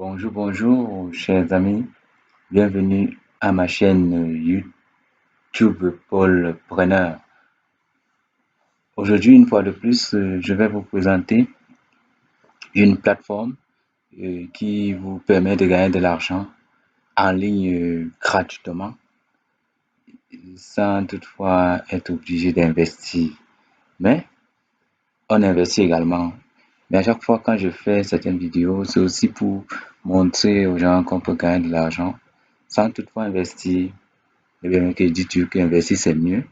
Bonjour, bonjour, chers amis. Bienvenue à ma chaîne YouTube Paul Preneur. Aujourd'hui, une fois de plus, je vais vous présenter une plateforme qui vous permet de gagner de l'argent en ligne gratuitement sans toutefois être obligé d'investir. Mais on investit également. Mais à chaque fois quand je fais certaines vidéos, c'est aussi pour montrer aux gens qu'on peut gagner de l'argent sans toutefois investir. Eh bien, que dis-tu qu'investir c'est mieux?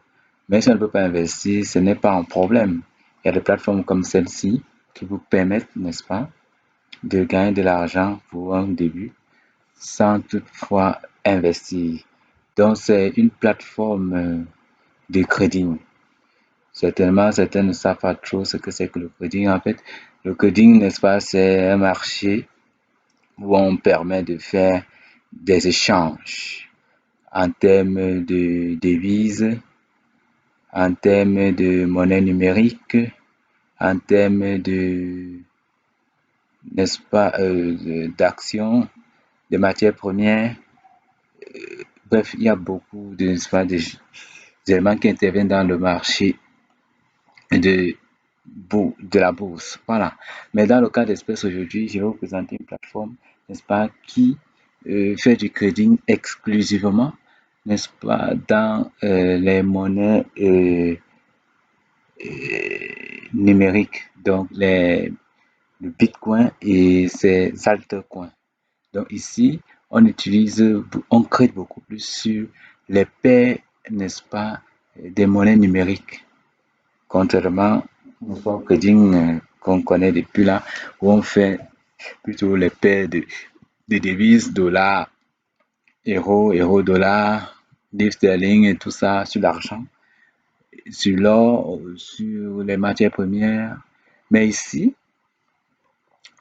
Mais si on ne peut pas investir, ce n'est pas un problème. Il y a des plateformes comme celle-ci qui vous permettent, n'est-ce pas, de gagner de l'argent pour un début sans toutefois investir. Donc, c'est une plateforme de trading. Certainement, certains ne savent pas trop ce que c'est que le trading. En fait, le trading, n'est-ce pas, c'est un marché où on permet de faire des échanges en termes de devises, en termes de monnaie numérique, en termes de, n'est-ce pas, d'actions, de matières premières. Bref, il y a beaucoup de, n'est-ce pas, d'éléments qui interviennent dans le marché de, de la bourse. Voilà. Mais dans le cas d'espèce aujourd'hui, je vais vous présenter une plateforme, n'est-ce pas, qui fait du trading exclusivement, n'est-ce pas, dans les monnaies numériques, donc le Bitcoin et ses altcoins. Donc ici, on crée beaucoup plus sur les paires, n'est-ce pas, des monnaies numériques. Contrairement au trading qu'on connaît depuis là, où on fait plutôt les paires de devises, dollars, euro, dollar, livre sterling et tout ça sur l'argent, sur l'or, sur les matières premières. Mais ici,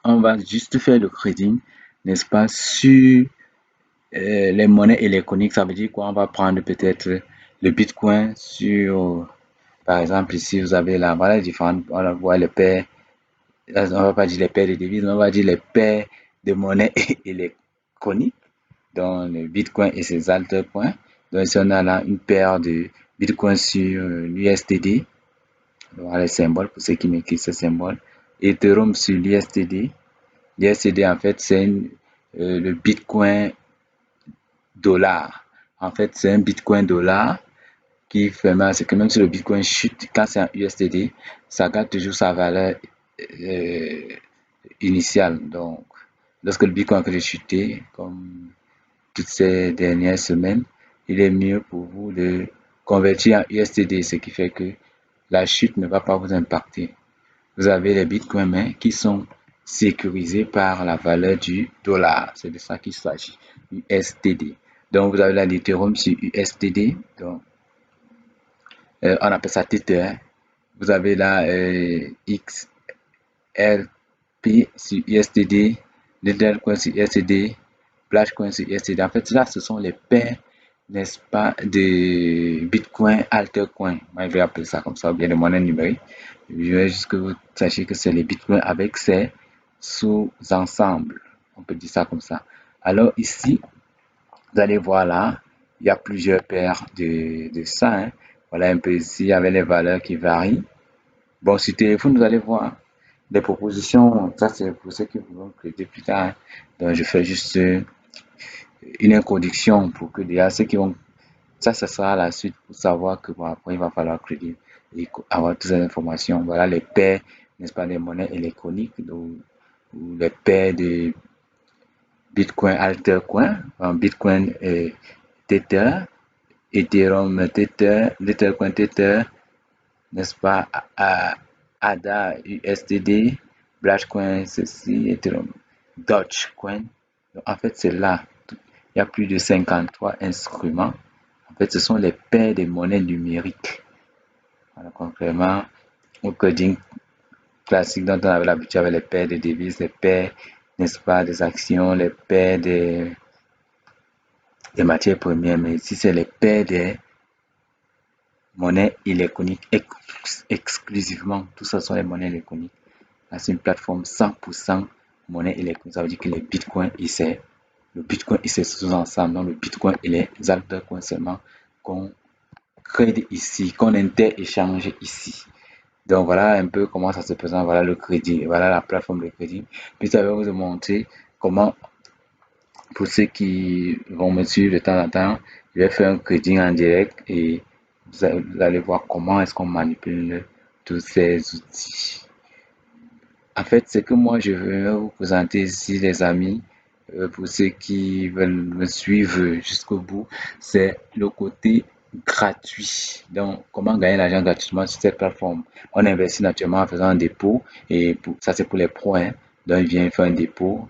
on va juste faire le trading, n'est-ce pas, sur les monnaies électroniques. Ça veut dire quoi? On va prendre peut-être le Bitcoin sur, par exemple, ici, vous avez là, voilà, différentes, on va voir les paires, on va pas dire les paires de devises, mais on va dire les paires de monnaies électroniques, dont le Bitcoin et ses altcoins. Donc, ici, on a là une paire de Bitcoin sur l'USDD. Voilà les symboles pour ceux qui maîtrisent ce symbole. Ethereum sur l'USDD. L'USDD, en fait, c'est le Bitcoin dollar. En fait, c'est un Bitcoin dollar qui fait mal. C'est que même si le Bitcoin chute, quand c'est en USDD, ça garde toujours sa valeur euh, initiale. Donc, lorsque le Bitcoin a chuté, comme toutes ces dernières semaines, il est mieux pour vous de convertir en USDD, ce qui fait que la chute ne va pas vous impacter. Vous avez les bitcoins mais qui sont sécurisés par la valeur du dollar. C'est de ça qu'il s'agit, USDD. Donc, vous avez la l'Ethereum sur USDD. Donc, on appelle ça Tether. Vous avez là XRP sur USDD, Litecoin sur USDD, Flashcoin sur USDD. En fait, là, ce sont les paires, n'est-ce pas, de Bitcoin, Altercoin. Moi, je vais appeler ça comme ça, ou bien de monnaie numérique. Je veux juste que vous sachiez que c'est les bitcoins avec ses sous-ensembles. On peut dire ça comme ça. Alors ici, vous allez voir là, il y a plusieurs paires de ça. Hein. Voilà un peu ici avec les valeurs qui varient. Bon, sur téléphone, vous allez voir des propositions. Ça, c'est pour ceux qui vont prêter plus tard. Hein. Donc, je fais juste une introduction pour que déjà ceux qui vont. Ça sera la suite pour savoir que bon, après, il va falloir crédit et avoir toutes ces informations. Voilà les paires, n'est-ce pas, des monnaies électroniques ou les paires de Bitcoin Altercoin, Bitcoin Tether, Ethereum Tether, Litecoin Tether, n'est-ce pas, ADA USDD, Blashcoin ceci, Ethereum, Dogecoin. Donc, en fait, c'est là. Il y a plus de 53 instruments. En fait, ce sont les paires de monnaies numériques. Voilà, contrairement au coding classique dont on avait l'habitude avec les paires de devises, les paires, n'est-ce pas, des actions, les paires des matières premières, mais ici, c'est les paires des monnaies électroniques exclusivement. Tout ça sont les monnaies électroniques. Là, c'est une plateforme 100% monnaie et les coins. Ça veut dire que les bitcoins et c'est le bitcoin et ses sous-ensembles, donc le bitcoin et les altcoins seulement qu'on crée ici, qu'on interéchange ici. Donc voilà un peu comment ça se présente, voilà le crédit, voilà la plateforme de crédit. Puis ça va vous montrer comment, pour ceux qui vont me suivre de temps en temps, je vais faire un crédit en direct et vous allez voir comment est-ce qu'on manipule tous ces outils. En fait, ce que moi je veux vous présenter ici, les amis, pour ceux qui veulent me suivre jusqu'au bout, c'est le côté gratuit. Donc, comment gagner l'argent gratuitement sur cette plateforme? On investit naturellement en faisant un dépôt et ça c'est pour les pros, hein. Donc, il vient faire un dépôt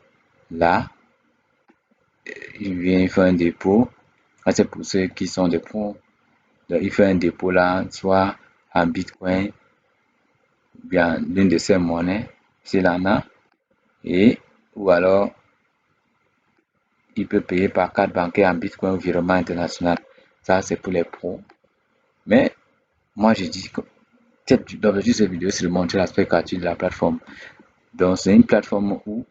là, il vient faire un dépôt. Ça c'est pour ceux qui sont des pros. Donc, il fait un dépôt là, soit en Bitcoin, bien l'une de ces monnaies, s'il en a, et ou alors il peut payer par carte bancaire en Bitcoin ou virement international. Ça, c'est pour les pros. Mais moi, je dis que l'objectif de cette vidéo, c'est de montrer l'aspect gratuit de la plateforme. Donc, c'est une plateforme où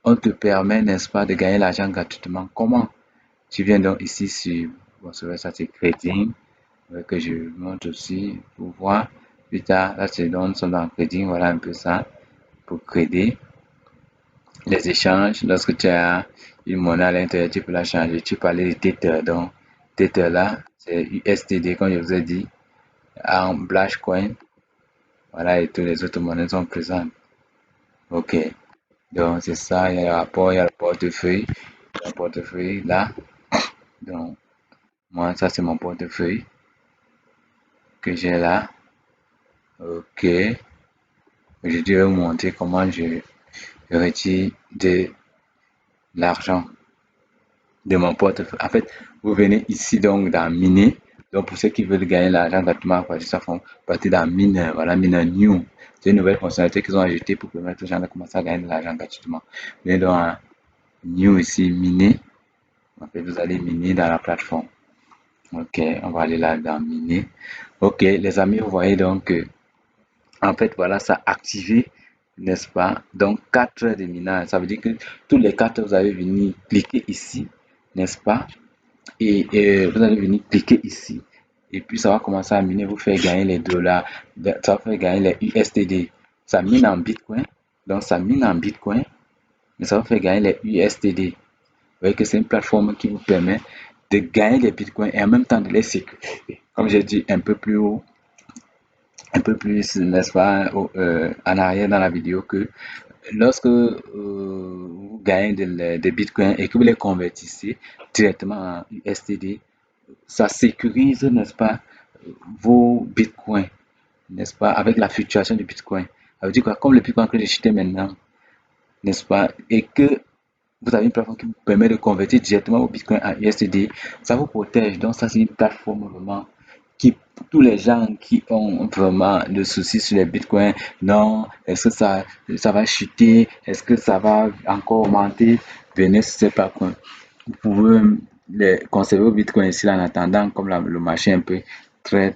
on te permet, n'est-ce pas, de gagner l'argent gratuitement. Comment? Tu viens donc ici sur, bon, ça c'est Crédit, que je montre aussi pour voir. Plus tard, là, c'est donc sont dans Crédit, voilà un peu ça, pour crédit. Les échanges, lorsque tu as une monnaie à l'intérieur, tu peux la changer. Tu parlais de Tether. Donc, Tether là, c'est USTD, comme je vous ai dit, en Blashcoin. Voilà, et toutes les autres monnaies sont présentes. Ok. Donc, c'est ça. Il y a le rapport, il y a le portefeuille. Le portefeuille là. Donc, moi, ça, c'est mon portefeuille que j'ai là. Ok. Je vais vous montrer comment je retire de l'argent de mon portefeuille. En fait, vous venez ici donc dans miner. Donc pour ceux qui veulent gagner l'argent gratuitement à partir de ça, font partie dans miner. Voilà, miner new. C'est une nouvelle fonctionnalité qu'ils ont ajoutée pour permettre aux gens de commencer à gagner de l'argent gratuitement. Venez donc à new ici, miner. En fait, vous allez miner dans la plateforme. Ok, on va aller là dans miner. Ok, les amis, vous voyez donc que en fait, voilà, ça a activé, n'est-ce pas? Donc, 4 heures de minage. Ça veut dire que tous les 4 heures, vous allez venir cliquer ici, n'est-ce pas? Et vous allez venir cliquer ici. Et puis, ça va commencer à miner, vous faire gagner les dollars. Ça va faire gagner les USTD. Ça mine en Bitcoin. Donc, ça mine en Bitcoin. Mais ça va faire gagner les USTD. Vous voyez que c'est une plateforme qui vous permet de gagner les Bitcoins et en même temps de les sécuriser. Comme j'ai dit un peu plus, n'est-ce pas, en arrière dans la vidéo, que lorsque vous gagnez des bitcoins et que vous les convertissez directement en USDT, ça sécurise, n'est-ce pas, vos bitcoins, n'est-ce pas, avec la fluctuation du bitcoin. Ça veut dire quoi, comme le bitcoin que j'ai acheté maintenant, n'est-ce pas, et que vous avez une plateforme qui vous permet de convertir directement vos bitcoins en USDT, ça vous protège. Donc ça, c'est une plateforme vraiment qui, tous les gens qui ont vraiment de soucis sur les bitcoins, non, est-ce que ça va chuter, est-ce que ça va encore augmenter, venez sur cette plateforme. Vous pouvez les conserver vos bitcoins ici en attendant, comme le marché est un peu très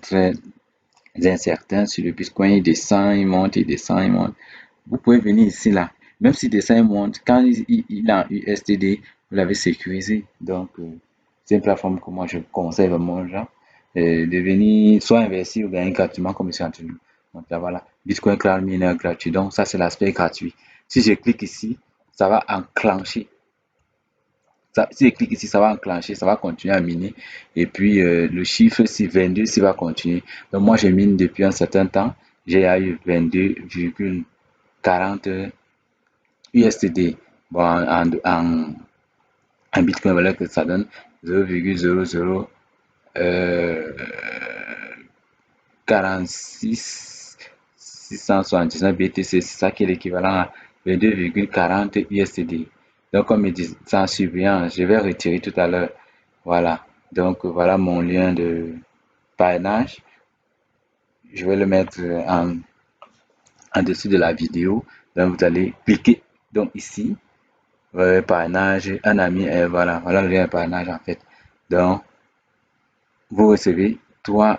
incertain sur le bitcoin, il descend, il monte, il descend, il monte. Vous pouvez venir ici là. Même si descend et monte, quand il est en USDD, vous l'avez sécurisé. Donc, c'est une plateforme que moi je conseille vraiment aux gens de venir soit investir ou gagner gratuitement comme ici en train. Donc là voilà, Bitcoin Cloud Miner gratuit. Donc ça c'est l'aspect gratuit. Si je clique ici, ça va enclencher. Si je clique ici, ça va enclencher, ça va continuer à miner. Et puis le chiffre si 22 s'il va continuer. Donc moi je mine depuis un certain temps. J'ai eu 22,40 USD. Bon, en Bitcoin, voilà que ça donne 0,00 46 679 BTC. C'est ça qui est l'équivalent à 22,40 USD. Donc, comme il dit, c'est en surveillant, je vais retirer tout à l'heure. Voilà. Donc, voilà mon lien de parrainage. Je vais le mettre en dessous de la vidéo. Donc, vous allez cliquer donc ici. Parrainage, un ami, et voilà le lien parrainage en fait. Donc, vous recevez 3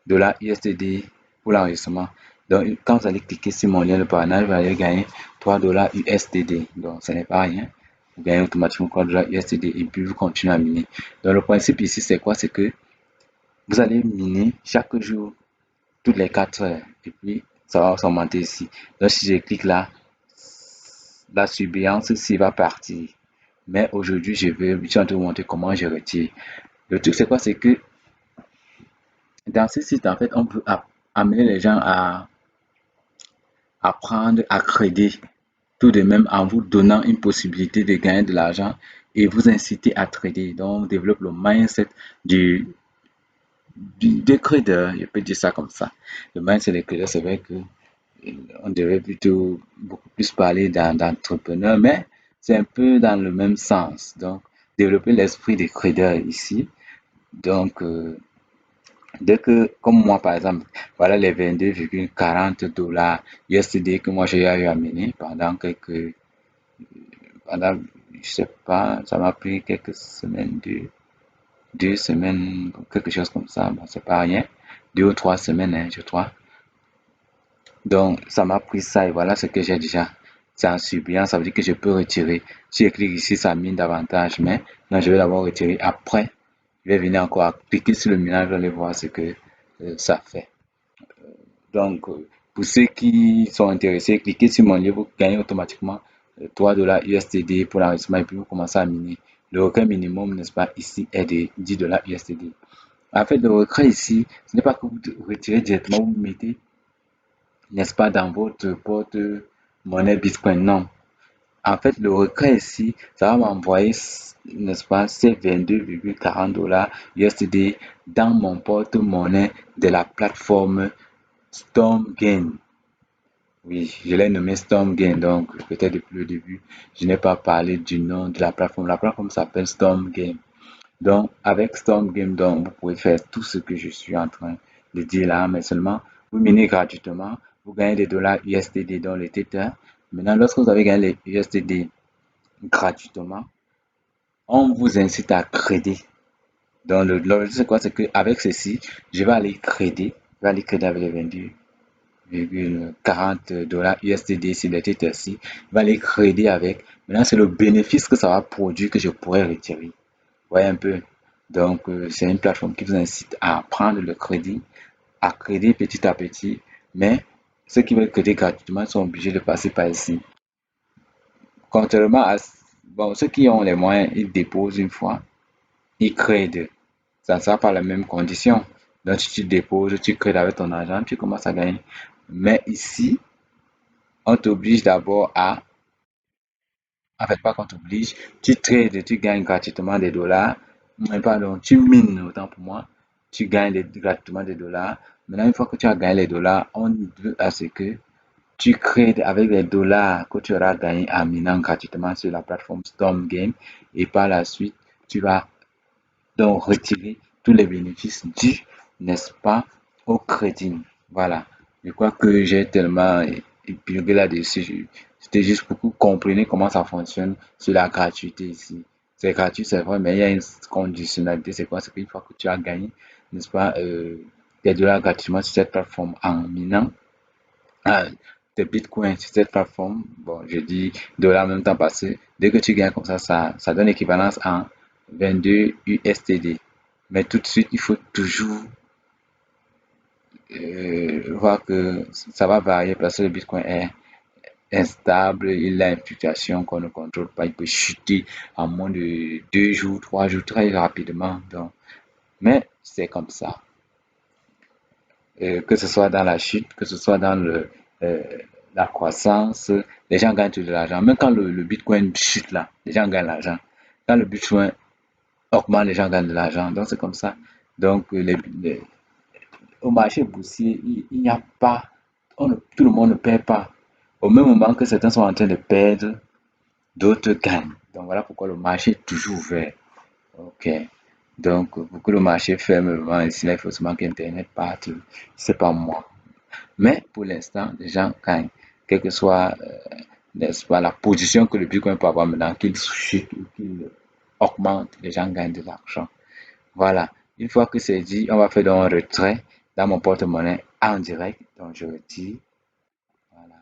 $ USD pour l'enregistrement. Donc, quand vous allez cliquer sur mon lien de parrainage, vous allez gagner 3 dollars USDD. Donc, ce n'est pas rien. Vous gagnez automatiquement 3 dollars USDD et puis vous continuez à miner. Donc, le principe ici, c'est quoi? C'est que vous allez miner chaque jour, toutes les 4 heures. Et puis, ça va s'augmenter ici. Donc, si je clique là, la surveillance ici va partir. Mais aujourd'hui, je suis en train de vous montrer comment je retire. Le truc, c'est quoi? C'est que dans ce site, en fait, on peut amener les gens à apprendre à trader tout de même en vous donnant une possibilité de gagner de l'argent et vous inciter à trader. Donc, on développe le mindset du, des traders, je peux dire ça comme ça. Le mindset des traders, c'est vrai que on devrait plutôt beaucoup plus parler d'entrepreneurs, mais c'est un peu dans le même sens. Donc, développer l'esprit des traders ici. Donc, dès que, comme moi par exemple, voilà les 22,40 dollars USD que moi j'ai eu à mener pendant, je sais pas, ça m'a pris quelques semaines, 2 semaines, quelque chose comme ça, bon, c'est pas rien, 2 ou 3 semaines, hein, je crois. Donc, ça m'a pris ça et voilà ce que j'ai déjà. C'est en surveillant, ça veut dire que je peux retirer. Si je clique ici, ça mine davantage, mais non, je vais d'abord retirer. Après, je vais venir encore cliquer sur le minage, je vais aller voir ce que ça fait. Donc, pour ceux qui sont intéressés, cliquez sur mon lien, vous gagnez automatiquement 3 dollars USDD pour l'enregistrement et puis vous commencez à miner. Le requin minimum, n'est-ce pas, ici est de 10 dollars USDD. En fait, le retrait ici, ce n'est pas que vous retirez directement, vous mettez, n'est-ce pas, dans votre porte-monnaie Bitcoin. Non. En fait, le retrait ici, ça va m'envoyer, n'est-ce pas, ces 22,40 dollars USDD dans mon porte-monnaie de la plateforme StormGain. Oui, je l'ai nommé StormGain, donc peut-être depuis le début, je n'ai pas parlé du nom de la plateforme. La plateforme s'appelle StormGain. Donc, avec StormGain, donc, vous pouvez faire tout ce que je suis en train de dire là, mais seulement vous minez gratuitement, vous gagnez des dollars USDD dans les Tether. Maintenant, lorsque vous avez gagné les USDD gratuitement, on vous incite à trader. Donc, l'objectif, c'est quoi? C'est qu'avec ceci, je vais aller trader avec les 22,40 dollars USDD sur les Tether-ci. Je vais aller trader avec. Maintenant, c'est le bénéfice que ça va produire que je pourrais retirer. Vous voyez un peu? Donc, c'est une plateforme qui vous incite à prendre le crédit, à créditer petit à petit, mais ceux qui veulent créditer gratuitement sont obligés de passer par ici. Contrairement à bon, ceux qui ont les moyens, ils déposent une fois, ils créent. Ça ne sera pas la même condition. Donc, si tu déposes, tu crées avec ton argent, tu commences à gagner. Mais ici, on t'oblige d'abord à, en fait, pas qu'on t'oblige, tu trades, tu gagnes gratuitement des dollars. Pardon, tu mines, autant pour moi, tu gagnes gratuitement des dollars. Maintenant, une fois que tu as gagné les dollars, on veut à ce que tu crées avec les dollars que tu auras gagnés en minant gratuitement sur la plateforme Storm Game et par la suite, tu vas donc retirer tous les bénéfices dus, n'est-ce pas, au crédit. Voilà. Je crois que j'ai tellement épuré là-dessus. C'était juste pour que vous compreniez comment ça fonctionne sur la gratuité ici. C'est gratuit, c'est vrai, mais il y a une conditionnalité. C'est quoi? C'est qu'une fois que tu as gagné, n'est-ce pas, des dollars gratuitement sur cette plateforme en minant, ah, des bitcoins sur cette plateforme, bon, je dis dollars en même temps passé, dès que tu gagnes comme ça donne équivalence en 22 USDD. Mais tout de suite, il faut toujours voir que ça va varier parce que le bitcoin est instable, il a une fluctuation qu'on ne contrôle pas, il peut chuter en moins de 2 jours, 3 jours, très rapidement. Donc, mais c'est comme ça. Que ce soit dans la chute, que ce soit dans euh, la croissance, les gens gagnent de l'argent. Même quand le Bitcoin chute là, les gens gagnent de l'argent. Quand le Bitcoin augmente, les gens gagnent de l'argent. Donc c'est comme ça. Donc au marché boursier, il n'y a pas, tout le monde ne perd pas. Au même moment que certains sont en train de perdre, d'autres gagnent. Donc voilà pourquoi le marché est toujours ouvert. Ok. Donc, pour que le marché ferme vraiment, ici, il faut seulement qu'Internet parte. C'est pas moi. Mais pour l'instant, les gens gagnent, quelle que soit, n'est-ce pas, la position que le Bitcoin peut avoir maintenant, qu'il chute ou qu'il augmente, les gens gagnent de l'argent. Voilà. Une fois que c'est dit, on va faire donc un retrait dans mon porte-monnaie en direct. Donc, je retire. Voilà.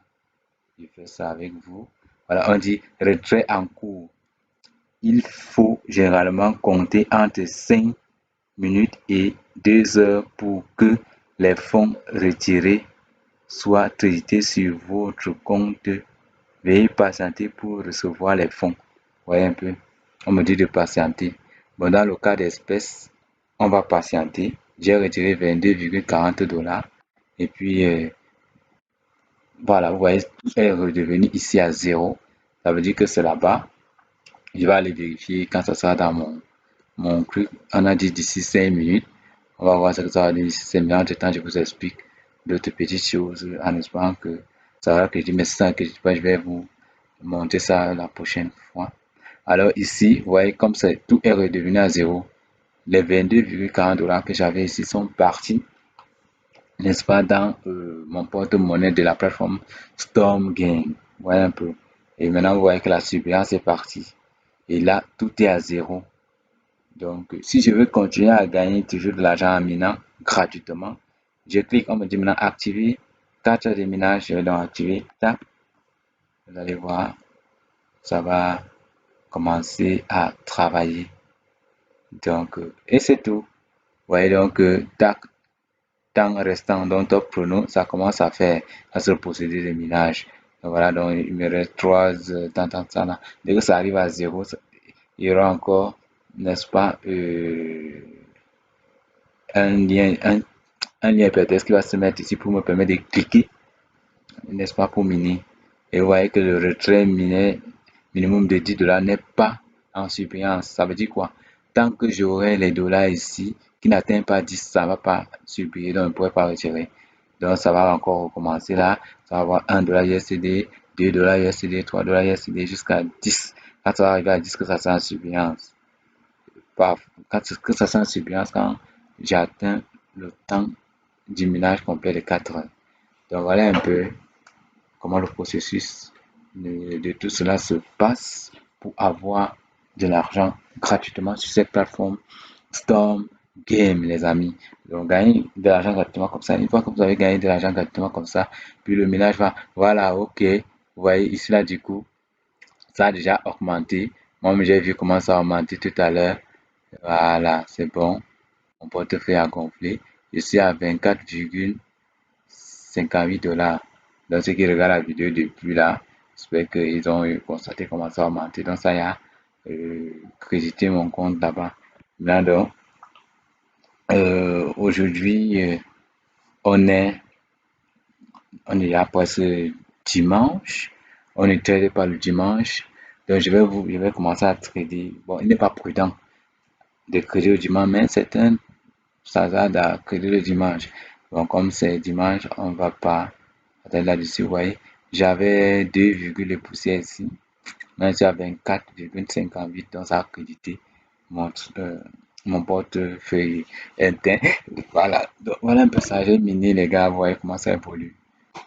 Je fais ça avec vous. Voilà, on dit retrait en cours. Il faut généralement compter entre 5 minutes et 2 heures pour que les fonds retirés soient crédités sur votre compte. Veuillez patienter pour recevoir les fonds. Vous voyez un peu, on me dit de patienter. Bon, dans le cas d'espèce, on va patienter. J'ai retiré 22,40 $ et puis voilà, vous voyez, tout est redevenu ici à 0. Ça veut dire que c'est là-bas. Je vais aller vérifier quand ça sera dans mon truc. On a dit d'ici 5 minutes. On va voir ce que ça va dire d'ici 5 minutes. Entre temps, je vous explique d'autres petites choses en espérant que ça va que je dis, mais ça que je dis pas, je vais vous monter ça la prochaine fois. Alors ici, vous voyez, comme tout est redevenu à 0, les 22,40 $ que j'avais ici sont partis, n'est-ce pas, dans mon porte-monnaie de la plateforme Storm Game. Vous voyez un peu. Et maintenant, vous voyez que la surveillance est partie. Et là, tout est à 0. Donc, si je veux continuer à gagner toujours de l'argent en minant gratuitement, je clique, on me dit maintenant activer 4 heures de minage, je vais donc activer, tac, vous allez voir, ça va commencer à travailler. Donc, et c'est tout. Vous voyez donc, tac, temps restant dans top chrono, ça commence à faire à ce procédé de minage. Donc voilà, donc il me reste 3 heures, ça là. Dès que ça arrive à 0, il y aura encore, n'est-ce pas, un lien, un lien peut-être qui va se mettre ici pour me permettre de cliquer, n'est-ce pas, pour miner. Et vous voyez que le retrait minimum de 10 $ n'est pas en surveillance. Ça veut dire quoi? Tant que j'aurai les dollars ici qui n'atteignent pas 10, ça ne va pas surveiller, donc je ne pourrai pas retirer. Donc ça va encore recommencer là. Ça va avoir 1 $ USD, 2 $ USD, 3 $ USD jusqu'à 10. Quand ça va arriver à 10, que ça sera en surveillance. Quand ça sera en surveillance, quand j'ai atteint le temps du minage complet de 4 heures. Donc voilà un peu comment le processus de tout cela se passe pour avoir de l'argent gratuitement sur cette plateforme Storm Game, les amis. Donc, gagner de l'argent gratuitement comme ça. Une fois que vous avez gagné de l'argent gratuitement comme ça, puis le ménage va, voilà, ok. Vous voyez ici, là, du coup, ça a déjà augmenté. Moi, j'ai vu comment ça a augmenté tout à l'heure. Voilà, c'est bon. Mon portefeuille a gonflé. Je suis à 24,58 $. Donc, ceux qui regardent la vidéo depuis là, j'espère qu'ils ont constaté comment ça a augmenté. Donc, ça y a crédité mon compte là-bas. Là, donc, aujourd'hui, on est là presque dimanche. On ne trade pas le dimanche. Donc, je vais commencer à trader. Bon, il n'est pas prudent de trader le dimanche, mais c'est un hasard à trader le dimanche. Donc, comme c'est dimanche, on ne va pas attendre là-dessus. Vous voyez, j'avais 2, poussières ici. Maintenant, je suis à 24,58, donc ça a crédité mon, euh, mon portefeuille interne. Voilà, donc, voilà un peu ça. J'ai miné les gars, vous voyez comment ça évolue.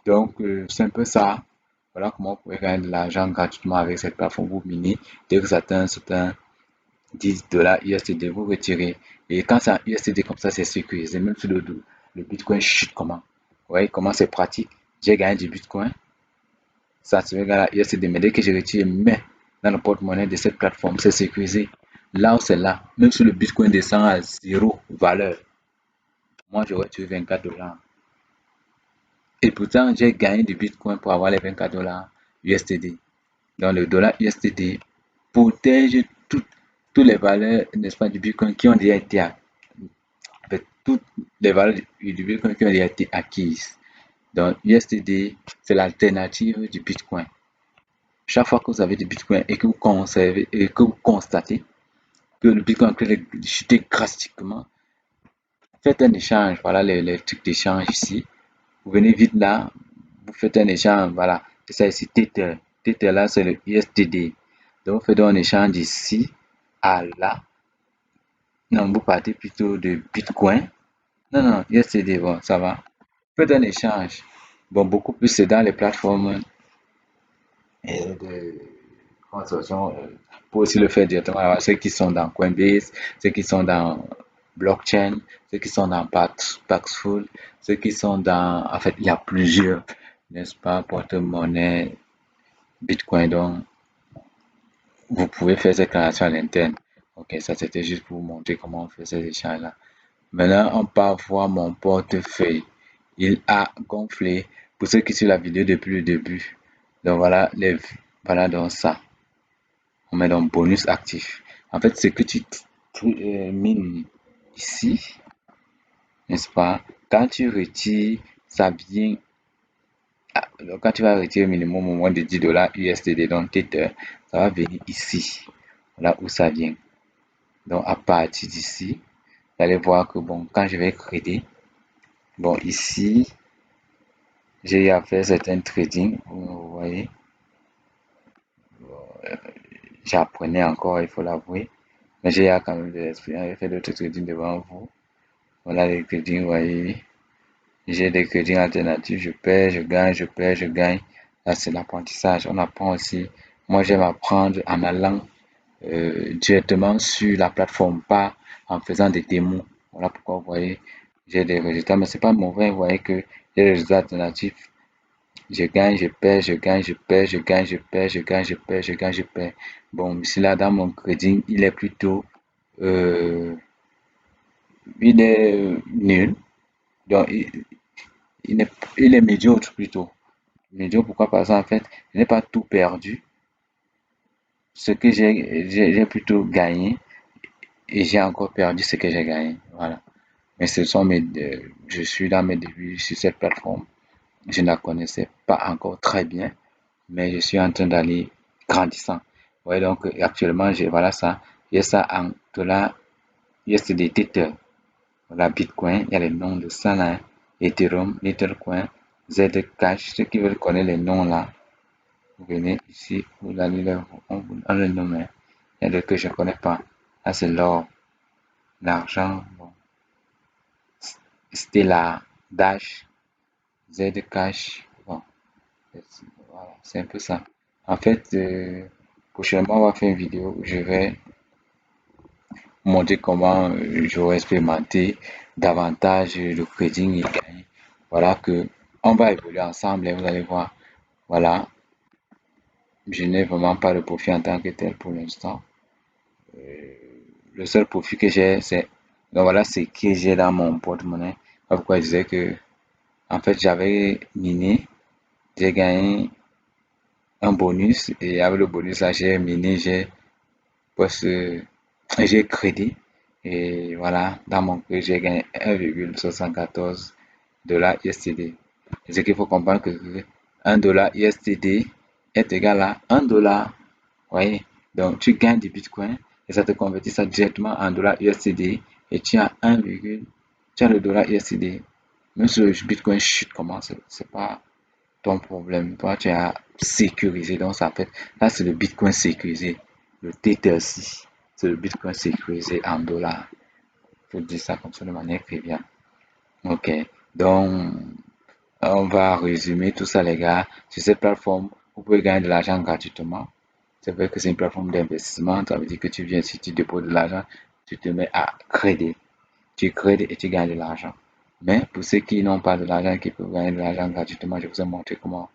Donc, c'est un peu ça. Voilà comment vous pouvez gagner de l'argent gratuitement avec cette plateforme. Vous minez, dès que ça atteint un certain 10 $ USD, vous retirez. Et quand c'est en USD comme ça, c'est sécurisé. Même si le Bitcoin chute comment. Vous voyez comment c'est pratique. J'ai gagné du Bitcoin. Ça se regarde à USD. Mais dès que je retire, mais dans le porte-monnaie de cette plateforme, c'est sécurisé. Là où c'est là, même si le Bitcoin descend à 0 valeur, moi j'aurais tué 24 $. Et pourtant, j'ai gagné du Bitcoin pour avoir les 24 $ USD. Donc, le dollar USD protège toutes les valeurs, n'est-ce pas, du Bitcoin qui ont déjà été toutes les valeurs du Bitcoin qui ont déjà été acquises. Donc, USD, c'est l'alternative du Bitcoin. Chaque fois que vous avez du Bitcoin et que vous conservez et que vous constatez que le Bitcoin a chuté drastiquement, faites un échange. Voilà les trucs d'échange ici. Vous venez vite là, vous faites un échange, voilà, c'est ça ici, Tether. Tether là, c'est le USDD. Donc, vous faites un échange d'ici à là. Non, vous partez plutôt de Bitcoin. Non, non, USDD, bon, ça va. Faites un échange. Bon, beaucoup plus, c'est dans les plateformes de consortium pour aussi le faire directement. Alors, ceux qui sont dans Coinbase, ceux qui sont dans blockchain, ceux qui sont dans Paxful, ceux qui sont dans, en fait, il y a plusieurs, n'est-ce pas, porte-monnaie, Bitcoin. Donc, vous pouvez faire ces créations à l'interne. Ok, ça c'était juste pour vous montrer comment on fait ces échanges-là. Maintenant, on part voir mon portefeuille. Il a gonflé. Pour ceux qui suivent la vidéo depuis le début. Donc voilà, voilà donc ça. On met dans bonus actif. En fait, ce que tu mines ici, n'est-ce pas? Quand tu retires, ça vient. Donc quand tu vas retirer minimum au moins de 10 dollars USDD dans Tether, ça va venir ici. Voilà où ça vient. Donc à partir d'ici, vous allez voir que bon, quand je vais créer, bon ici, j'ai à faire certains trading, vous voyez, j'apprenais encore, il faut l'avouer, mais j'ai quand même de l'expérience, j'ai fait d'autres trading devant vous. Voilà les trading, vous voyez, j'ai des trading alternatifs, je perds, je gagne, je perds, je gagne. Là, c'est l'apprentissage, on apprend aussi. Moi, j'aime apprendre en allant directement sur la plateforme, pas en faisant des démos. Voilà pourquoi vous voyez, j'ai des résultats, mais c'est pas mauvais, vous voyez que j'ai des résultats alternatifs. Je gagne, je perds, je gagne, je perds, je gagne, je perds, je gagne, je perds, je gagne, je perds. Bon, ici là, dans mon trading, il est plutôt, euh, il est nul. Donc, il est médiocre plutôt. Médiocre, pourquoi? Parce qu'en fait, je n'ai pas tout perdu. Ce que j'ai plutôt gagné et j'ai encore perdu ce que j'ai gagné. Voilà. Mais ce sont je suis dans mes débuts sur cette plateforme. Je ne la connaissais pas encore très bien, mais je suis en train d'aller grandissant. Ouais, donc actuellement, voilà ça. J'ai ça en dollars USD Tether. Voilà, Bitcoin, il y a les noms de ça là. Ethereum, Litecoin, Zcash. Ceux qui veulent connaître les noms là, vous venez ici, vous allez on le nomme. Hein. Il y a des que je ne connais pas. Là, c'est l'or, l'argent, bon. Stellar, Dash, Zcash. Bon, voilà, c'est un peu ça. En fait, prochainement, on va faire une vidéo où je vais montrer comment j'aurais expérimenté davantage le trading et gagner. Voilà que on va évoluer ensemble et vous allez voir. Voilà, je n'ai vraiment pas de profit en tant que tel pour l'instant. Le seul profit que j'ai, c'est donc voilà ce que j'ai dans mon porte-monnaie. Pourquoi je disais que en fait j'avais miné, j'ai gagné un bonus et avec le bonus là j'ai miné, parce j'ai crédit et voilà, dans mon crédit, j'ai gagné 1,74 dollars USD. Et ce qu'il faut comprendre que 1 dollar USD est égal à 1 dollar. Vous voyez? Donc, tu gagnes du Bitcoin et ça te convertit ça directement en dollars USD et tu as tu as le dollar USD. Même si le Bitcoin chute, comment, c'est pas ton problème. Toi, tu as sécurisé. Donc, ça fait, là, c'est le Bitcoin sécurisé. Le Tether aussi, c'est le Bitcoin sécurisé en dollars. Il faut dire ça comme ça de manière très bien. Ok. Donc, on va résumer tout ça, les gars. Sur cette plateforme, vous pouvez gagner de l'argent gratuitement. C'est vrai que c'est une plateforme d'investissement. Ça veut dire que tu viens, si tu déposes de l'argent, tu te mets à crédit. Tu crédites et tu gagnes de l'argent. Mais pour ceux qui n'ont pas de l'argent, qui peuvent gagner de l'argent gratuitement, je vous ai montré comment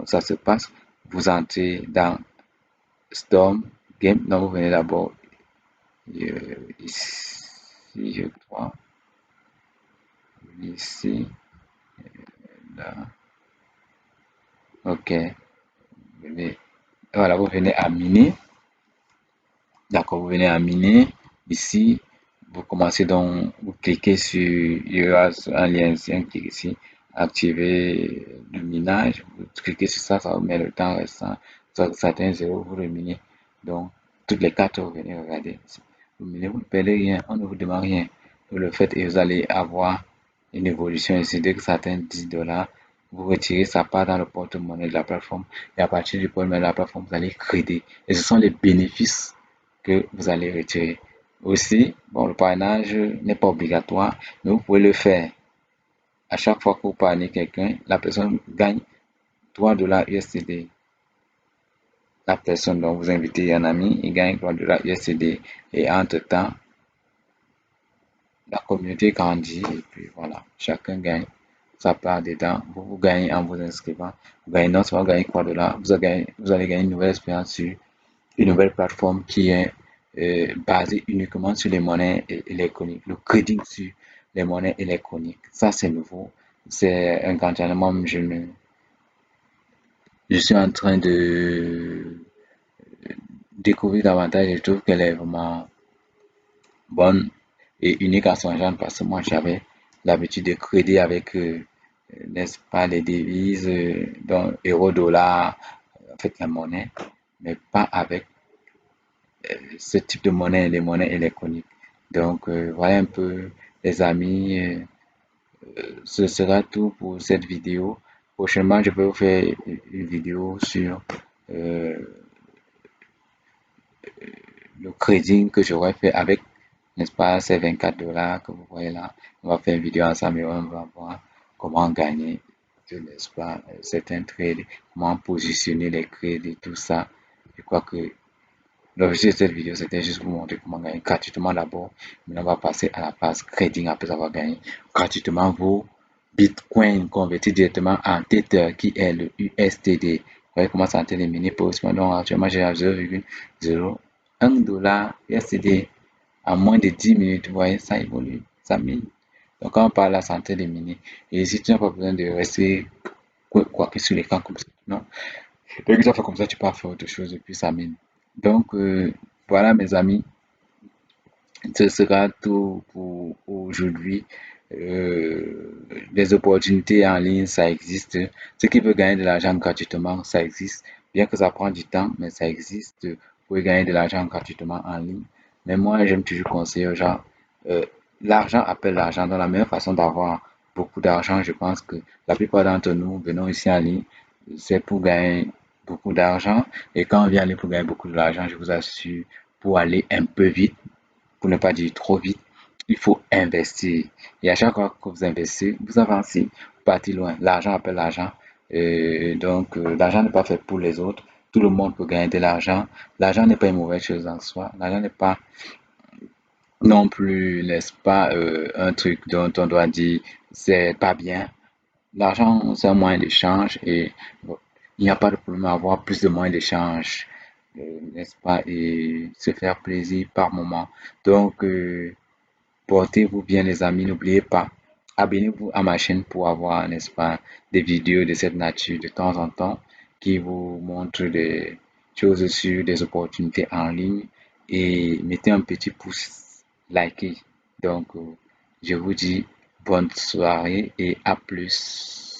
ça se passe. Vous entrez dans Storm Game. Donc, vous venez d'abord ici, je crois. Ici, là. Ok. Voilà, vous venez à miner. D'accord, vous venez à miner. Ici, vous commencez donc, vous cliquez sur, il y aura un lien ici, un clic ici, activer le minage. Vous cliquez sur ça, ça vous met le temps restant. Certains zéros, vous le minez. Donc, toutes les cartes, vous venez regarder. Vous minez, vous ne perdez rien, on ne vous demande rien. Vous le faites et vous allez avoir une évolution ici. Dès que ça atteint 10 dollars, vous retirez ça part dans le porte-monnaie de la plateforme. Et à partir du porte-monnaie de la plateforme, vous allez créditer. Et ce sont les bénéfices que vous allez retirer. Aussi, bon, le parrainage n'est pas obligatoire, mais vous pouvez le faire. À chaque fois que vous parrainez quelqu'un, la personne gagne 3 dollars USD. La personne dont vous invitez un ami, il gagne 3 dollars USD. Et entre-temps, la communauté grandit et puis voilà, chacun gagne sa part dedans. Vous gagnez en vous inscrivant. Vous gagnez non seulement gagner quoi de là, vous allez gagner une nouvelle expérience sur une nouvelle plateforme qui est basée uniquement sur les monnaies électroniques, le trading sur les monnaies électroniques. Ça, c'est nouveau. C'est un grand changement. Je suis en train de découvrir davantage. Je trouve qu'elle est vraiment bonne et unique à son genre parce que moi, j'avais l'habitude de trader avec, n'est-ce pas, les devises, donc euro, dollar, en fait, la monnaie, mais pas avec ce type de monnaie, les monnaies électroniques. Donc, voilà un peu, les amis, ce sera tout pour cette vidéo. Prochainement, je vais vous faire une vidéo sur euh, le trading que j'aurais fait avec, n'est-ce pas, ces 24 $ que vous voyez là. On va faire une vidéo ensemble et on va voir comment gagner, n'est-ce pas, certains trades, comment positionner les trades et tout ça. Je crois que l'objectif de cette vidéo, c'était juste pour vous montrer comment gagner gratuitement d'abord. Maintenant, on va passer à la phase trading après avoir gagné gratuitement vos bitcoins convertis directement en Tether qui est le USTD. Vous voyez comment ça a été éliminé pour ce moment. Donc, actuellement, j'ai à 0,01 $ USTD en moins de 10 minutes. Vous voyez, ça évolue, ça mine. Donc, quand on parle de la santé éliminée, et si tu n'as pas besoin de rester quoi que sur l'écran comme ça, non. Dès que tu as fait comme ça, tu peux faire autre chose et puis ça mine. Donc, voilà mes amis, ce sera tout pour aujourd'hui. Les opportunités en ligne, ça existe. Ceux qui veulent gagner de l'argent gratuitement, ça existe. Bien que ça prend du temps, mais ça existe. Vous pouvez gagner de l'argent gratuitement en ligne. Mais moi, j'aime toujours conseiller aux gens, euh, l'argent appelle l'argent. Dans la meilleure façon d'avoir beaucoup d'argent, je pense que la plupart d'entre nous venons ici en ligne, c'est pour gagner beaucoup d'argent. Et quand on vient aller pour gagner beaucoup d'argent, je vous assure, pour aller un peu vite, pour ne pas dire trop vite, il faut investir. Et à chaque fois que vous investissez, vous avancez, vous partez loin. L'argent appelle l'argent. Donc, l'argent n'est pas fait pour les autres. Tout le monde peut gagner de l'argent. L'argent n'est pas une mauvaise chose en soi. L'argent n'est pas non plus, n'est-ce pas, un truc dont on doit dire c'est pas bien. L'argent, c'est un moyen d'échange et bon, il n'y a pas de problème à avoir plus de moyens d'échange, n'est-ce pas, et se faire plaisir par moment. Donc, portez-vous bien les amis, n'oubliez pas, abonnez-vous à ma chaîne pour avoir, n'est-ce pas, des vidéos de cette nature de temps en temps qui vous montrent des choses sur des opportunités en ligne et mettez un petit pouce, likez. Donc, je vous dis bonne soirée et à plus.